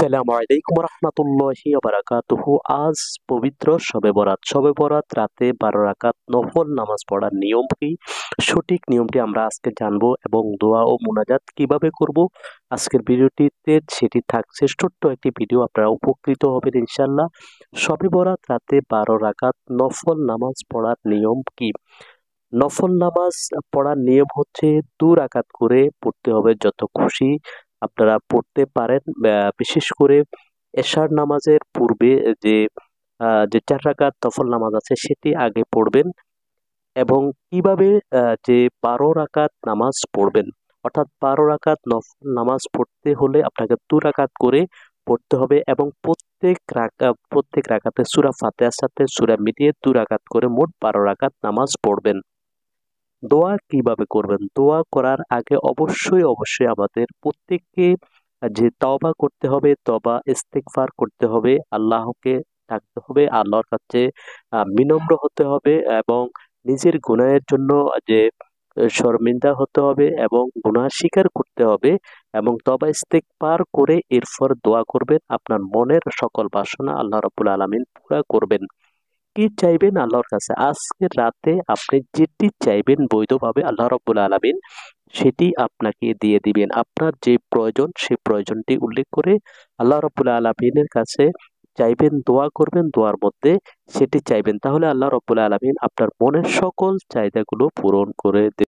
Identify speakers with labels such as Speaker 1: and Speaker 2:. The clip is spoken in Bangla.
Speaker 1: আসসালামু আলাইকুম রহমতুল্লাহি ওয়া বারাকাতুহু। আজ পবিত্র শবে বরাত। শবে বরাত রাতে 12 রাকাত নফল নামাজ পড়ার নিয়ম কি? সঠিক নিয়মটি আমরা আজকে জানবো এবং দোয়া ও মুনাজাত কিভাবে করব আজকের ভিডিওটিতে সেটি থাকছে। ছোট্ট একটি ভিডিও, আপনারা উপকৃত হবেন ইনশাআল্লাহ। শবে বরাত রাতে 12 রাকাত নফল নামাজ পড়ার নিয়ম কি? নফল নামাজ পড়ার নিয়ম হচ্ছে 2 রাকাত করে পড়তে হবে, যত খুশি আপনারা পড়তে পারেন। বিশেষ করে এশার নামাজের পূর্বে যে 4 রাকাত নফল নামাজ আছে সেটি আগে পড়বেন। এবং কিভাবে যে 12 রাকাত নামাজ পড়বেন, অর্থাৎ 12 রাকাত নফল নামাজ পড়তে হলে আপনাকে 2 রাকাত করে পড়তে হবে এবং প্রত্যেক রাকাতে সূরা ফাতিহার সাথে সূরা মিলিয়ে 2 রাকাত করে মোট 12 রাকাত নামাজ পড়বেন। দোয়া কিভাবে করবেন? দোয়া করার আগে অবশ্যই আমাদের প্রত্যেককে যে তওবা করতে হবে, তওবা ইস্তিগফার করতে হবে, আল্লাহকে ডাকতে হবে, আল্লাহর কাছে বিনম্র হতে হবে এবং নিজের গুনাহের জন্য যে শর্মিন্দা হতে হবে এবং গুনাহ স্বীকার করতে হবে এবং তওবা ইস্তিগফার করে এরপর দোয়া করবেন। আপনার মনের সকল বাসনা আল্লাহ রাব্বুল আলামিন পুরা করবেন। কি চাইবেন আল্লাহর কাছে? আজকের রাতে আপনি যেটি চাইবেন বৈধভাবে আল্লাহ রাব্বুল আলামিন সেটি আপনাকে দিয়ে দিবেন। আপনার যে প্রয়োজন সেই প্রয়োজনটি উল্লেখ করে আল্লাহ রাব্বুল আলামিনের কাছে চাইবেন, দোয়া করবেন, দোয়ার মধ্যে সেটি চাইবেন। তাহলে আল্লাহ রাব্বুল আলামিন আপনার মনের সকল চাহিদাগুলো পূরণ করে দেবেন।